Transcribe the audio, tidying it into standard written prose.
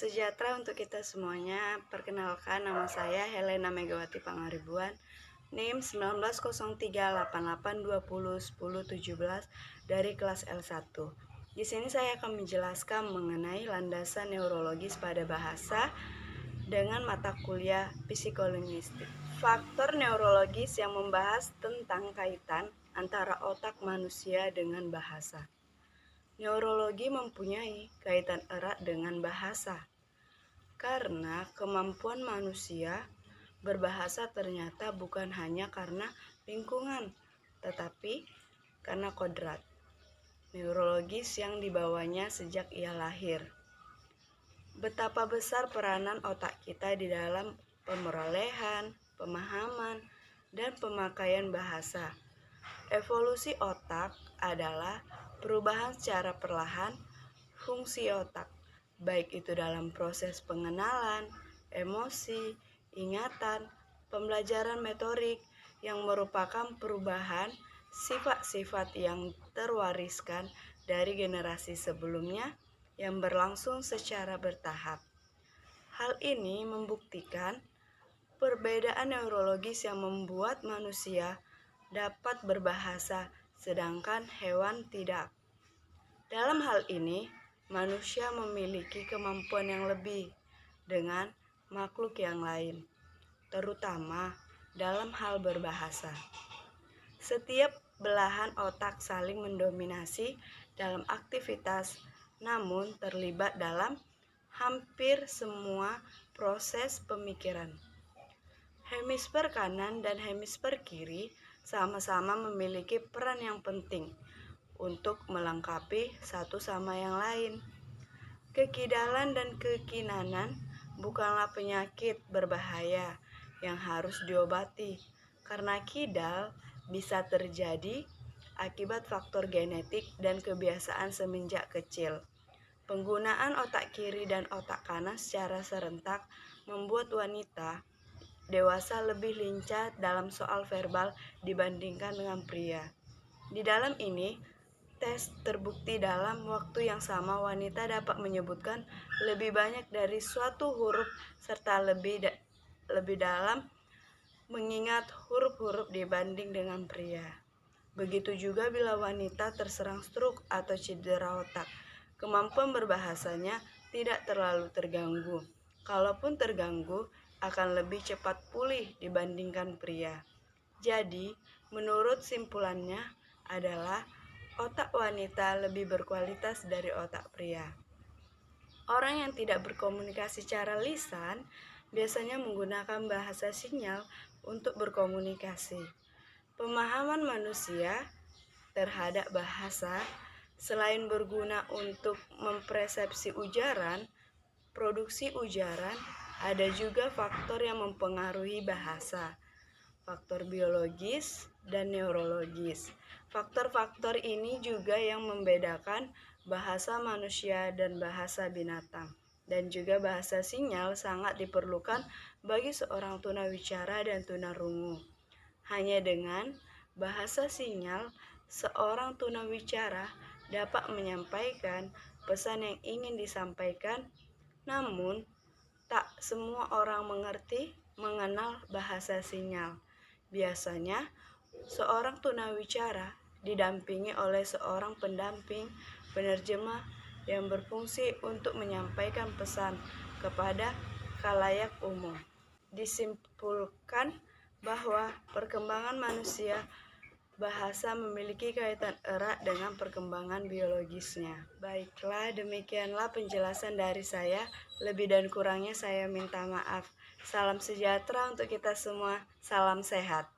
sejahtera untuk kita semuanya. Perkenalkan, nama saya Helena Megawati Pangaribuan, NIM 190388201017 dari kelas L1. Di sini saya akan menjelaskan mengenai landasan neurologis pada bahasa dengan mata kuliah psikolinguistik. Faktor neurologis yang membahas tentang kaitan antara otak manusia dengan bahasa. Neurologi mempunyai kaitan erat dengan bahasa, karena kemampuan manusia berbahasa ternyata bukan hanya karena lingkungan, tetapi karena kodrat neurologis yang dibawanya sejak ia lahir. Betapa besar peranan otak kita di dalam pemerolehan, pemahaman, dan pemakaian bahasa. Evolusi otak adalah perubahan secara perlahan fungsi otak, baik itu dalam proses pengenalan, emosi, ingatan, pembelajaran motorik yang merupakan perubahan sifat-sifat yang terwariskan dari generasi sebelumnya yang berlangsung secara bertahap. Hal ini membuktikan perbedaan neurologis yang membuat manusia dapat berbahasa, sedangkan hewan tidak. Dalam hal ini, manusia memiliki kemampuan yang lebih dengan makhluk yang lain, terutama dalam hal berbahasa. Setiap belahan otak saling mendominasi dalam aktivitas, namun terlibat dalam hampir semua proses pemikiran. Hemisfer kanan dan hemisfer kiri sama-sama memiliki peran yang penting untuk melengkapi satu sama yang lain. Kekidalan dan kekinanan bukanlah penyakit berbahaya yang harus diobati, karena kidal bisa terjadi akibat faktor genetik dan kebiasaan semenjak kecil. Penggunaan otak kiri dan otak kanan secara serentak membuat wanita dewasa lebih lincah dalam soal verbal dibandingkan dengan pria. Di dalam ini, tes terbukti dalam waktu yang sama wanita dapat menyebutkan lebih banyak dari suatu huruf serta lebih dalam mengingat huruf-huruf dibanding dengan pria. Begitu juga bila wanita terserang stroke atau cedera otak, kemampuan berbahasanya tidak terlalu terganggu. Kalaupun terganggu, akan lebih cepat pulih dibandingkan pria. Jadi, menurut simpulannya adalah otak wanita lebih berkualitas dari otak pria. Orang yang tidak berkomunikasi secara lisan biasanya menggunakan bahasa sinyal untuk berkomunikasi. Pemahaman manusia terhadap bahasa selain berguna untuk mempersepsi ujaran, produksi ujaran, ada juga faktor yang mempengaruhi bahasa, faktor biologis dan neurologis. Faktor-faktor ini juga yang membedakan bahasa manusia dan bahasa binatang. Dan juga bahasa sinyal sangat diperlukan bagi seorang tunawicara dan tunarungu. Hanya dengan bahasa sinyal, seorang tunawicara dapat menyampaikan pesan yang ingin disampaikan, namun tak semua orang mengenal bahasa sinyal. Biasanya, seorang tunawicara didampingi oleh seorang pendamping penerjemah yang berfungsi untuk menyampaikan pesan kepada khalayak umum. Disimpulkan bahwa perkembangan manusia bahasa memiliki kaitan erat dengan perkembangan biologisnya. Baiklah, demikianlah penjelasan dari saya. Lebih dan kurangnya saya minta maaf. Salam sejahtera untuk kita semua. Salam sehat.